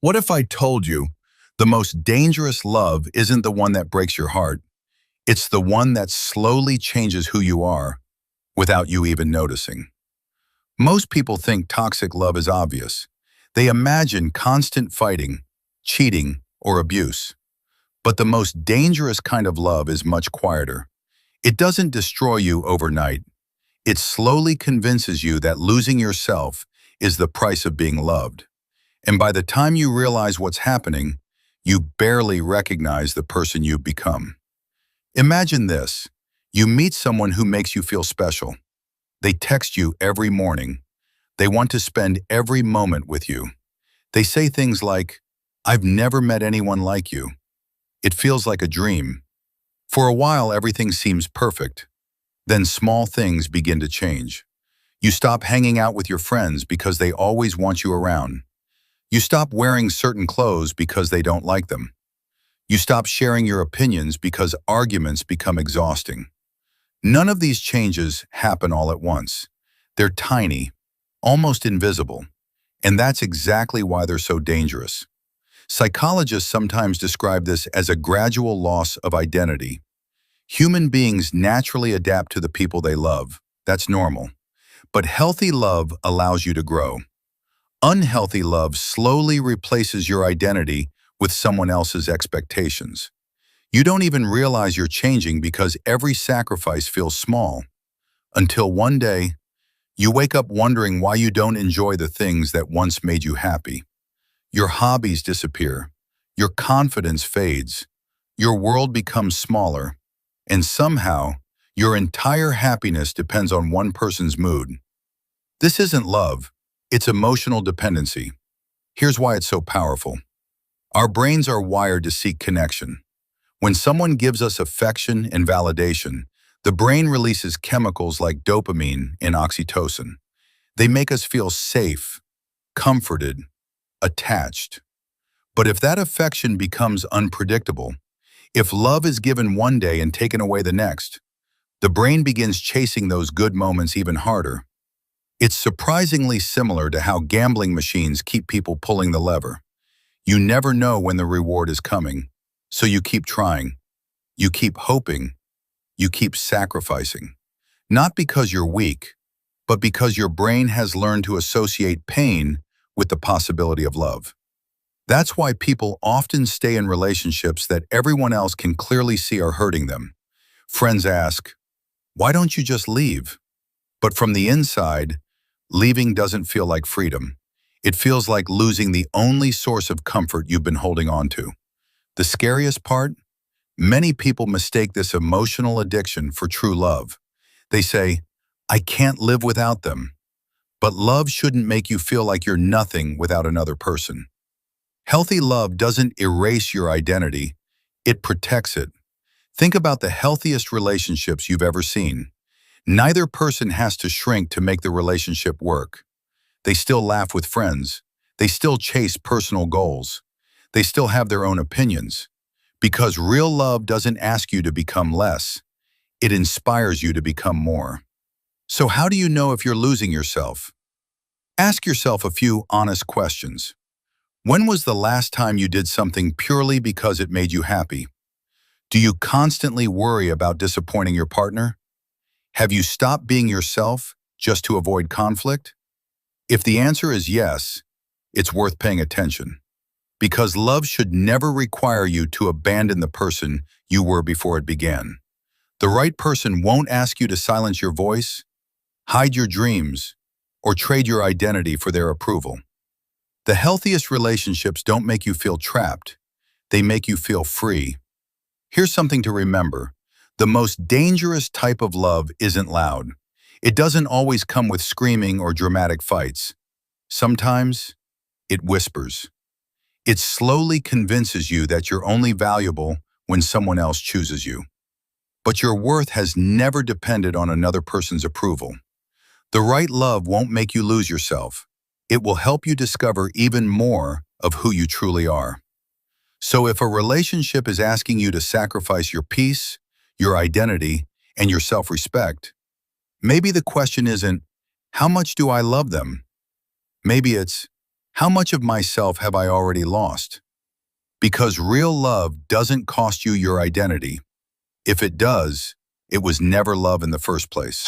What if I told you the most dangerous love isn't the one that breaks your heart? It's the one that slowly changes who you are without you even noticing. Most people think toxic love is obvious. They imagine constant fighting, cheating, or abuse. But the most dangerous kind of love is much quieter. It doesn't destroy you overnight. It slowly convinces you that losing yourself is the price of being loved. And by the time you realize what's happening, you barely recognize the person you've become. Imagine this. You meet someone who makes you feel special. They text you every morning. They want to spend every moment with you. They say things like, "I've never met anyone like you." It feels like a dream. For a while, everything seems perfect. Then small things begin to change. You stop hanging out with your friends because they always want you around. You stop wearing certain clothes because they don't like them. You stop sharing your opinions because arguments become exhausting. None of these changes happen all at once. They're tiny, almost invisible, and that's exactly why they're so dangerous. Psychologists sometimes describe this as a gradual loss of identity. Human beings naturally adapt to the people they love. That's normal. But healthy love allows you to grow. Unhealthy love slowly replaces your identity with someone else's expectations. You don't even realize you're changing because every sacrifice feels small. Until one day, you wake up wondering why you don't enjoy the things that once made you happy. Your hobbies disappear. Your confidence fades. Your world becomes smaller. And somehow, your entire happiness depends on one person's mood. This isn't love. It's emotional dependency. Here's why it's so powerful. Our brains are wired to seek connection. When someone gives us affection and validation, the brain releases chemicals like dopamine and oxytocin. They make us feel safe, comforted, attached. But if that affection becomes unpredictable, if love is given one day and taken away the next, the brain begins chasing those good moments even harder. It's surprisingly similar to how gambling machines keep people pulling the lever. You never know when the reward is coming, so you keep trying. You keep hoping. You keep sacrificing. Not because you're weak, but because your brain has learned to associate pain with the possibility of love. That's why people often stay in relationships that everyone else can clearly see are hurting them. Friends ask, "Why don't you just leave?" But from the inside, leaving doesn't feel like freedom. It feels like losing the only source of comfort you've been holding on to. The scariest part? Many people mistake this emotional addiction for true love. They say, "I can't live without them." But love shouldn't make you feel like you're nothing without another person. Healthy love doesn't erase your identity, it protects it. Think about the healthiest relationships you've ever seen. Neither person has to shrink to make the relationship work. They still laugh with friends. They still chase personal goals. They still have their own opinions. Because real love doesn't ask you to become less. It inspires you to become more. So how do you know if you're losing yourself? Ask yourself a few honest questions. When was the last time you did something purely because it made you happy? Do you constantly worry about disappointing your partner? Have you stopped being yourself just to avoid conflict? If the answer is yes, it's worth paying attention. Because love should never require you to abandon the person you were before it began. The right person won't ask you to silence your voice, hide your dreams, or trade your identity for their approval. The healthiest relationships don't make you feel trapped. They make you feel free. Here's something to remember. The most dangerous type of love isn't loud. It doesn't always come with screaming or dramatic fights. Sometimes, it whispers. It slowly convinces you that you're only valuable when someone else chooses you. But your worth has never depended on another person's approval. The right love won't make you lose yourself. It will help you discover even more of who you truly are. So if a relationship is asking you to sacrifice your peace, your identity, and your self-respect, maybe the question isn't, "How much do I love them?" Maybe it's, How much of myself have I already lost? Because real love doesn't cost you your identity. If it does, it was never love in the first place.